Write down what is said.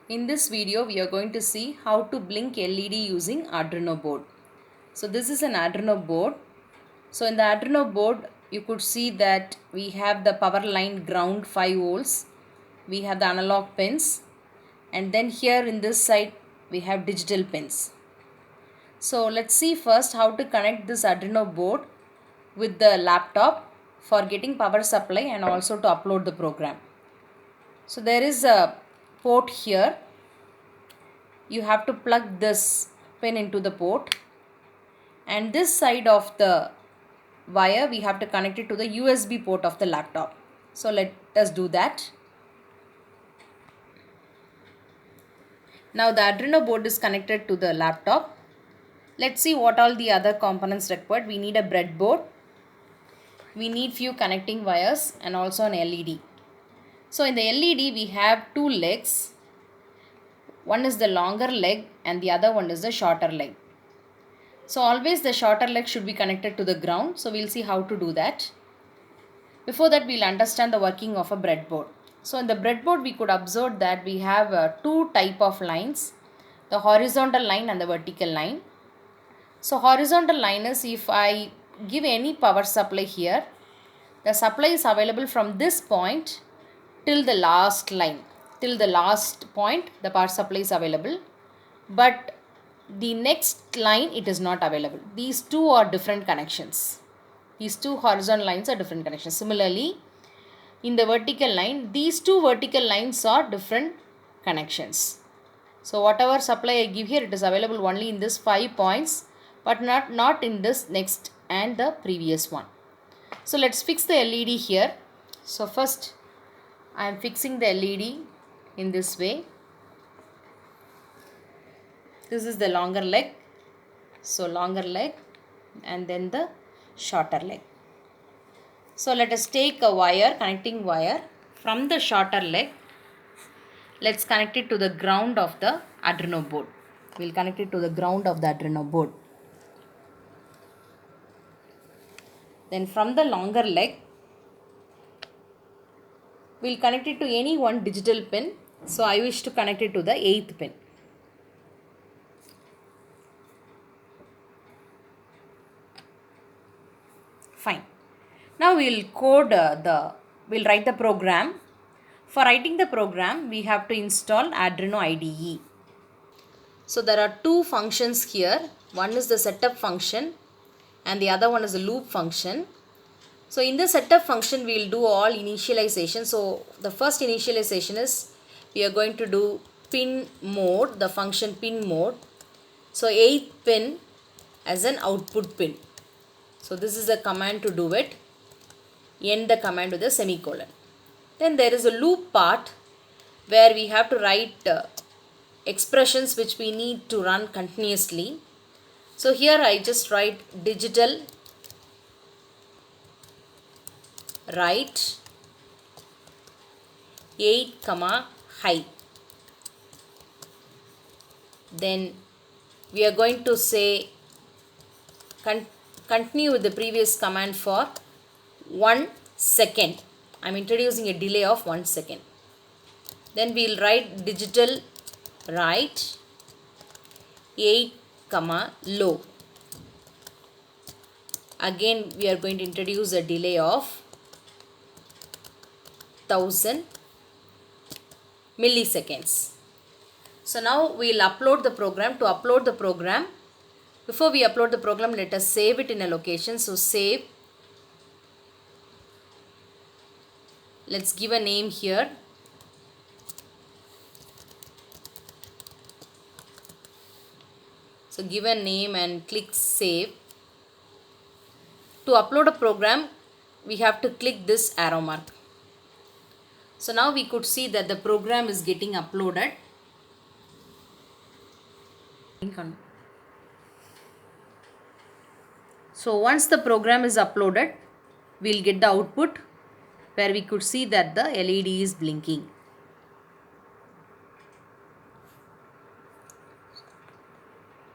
In this video, we are going to see how to blink LED using Arduino board. So this is an Arduino board. So in the Arduino board, you could see that we have the power line ground 5 volts. We have the analog pins. And then here in this side, we have digital pins. So let's see first how to connect this Arduino board with the laptop for getting power supply and also to upload the program. So there is a port here. You have to plug this pin into the port, and this side of the wire we have to connect it to the USB port of the laptop. So let us do that. Now the Arduino board is connected to the laptop. Let's see what all the other components required. We need a breadboard. We need few connecting wires and also an LED. So in the LED we have two legs. One is the longer leg and the other one is the shorter leg. So always the shorter leg should be connected to the ground. So we'll see how to do that. Before that, we'll understand the working of a breadboard. So in the breadboard, we could observe that we have two type of lines, the horizontal line and the vertical line. So horizontal line is if I give any power supply here, the supply is available from this point till the last line. Till the last point, the power supply is available. But the next line, it is not available. These two are different connections. These two horizontal lines are different connections. Similarly, in the vertical line, these two vertical lines are different connections. So whatever supply I give here, it is available only in this 5 points, but not in this next and the previous one. So let's fix the LED here. So first I am fixing the LED in this way. This is the longer leg. So longer leg and then the shorter leg. So let us take a wire, connecting wire from the shorter leg. Let's connect it to the ground of the Arduino board. We'll connect it to the ground of the Arduino board. Then from the longer leg, we'll connect it to any one digital pin. So I wish to connect it to the 8th pin. Fine. Now we'll write the program. For writing the program, we have to install Arduino IDE. So there are two functions here. One is the setup function and the other one is the loop function. So in the setup function, we will do all initialization. So the first initialization is we are going to do pin mode, the function pin mode. So 8th pin as an output pin. So this is a command to do it. End the command with a semicolon. Then there is a loop part where we have to write expressions which we need to run continuously. So here I just write digital write 8, high. Then we are going to say continue with the previous command for 1 second. I am introducing a delay of 1 second. Then we will write digital write 8, low. Again we are going to introduce a delay of 1000 milliseconds. So now we will upload the program. To upload the program, before we upload the program, let us save it in a location. So save. Let's give a name here. So give a name and click save. To upload a program, we have to click this arrow mark. So now we could see that the program is getting uploaded. So once the program is uploaded, we'll get the output where we could see that the LED is blinking.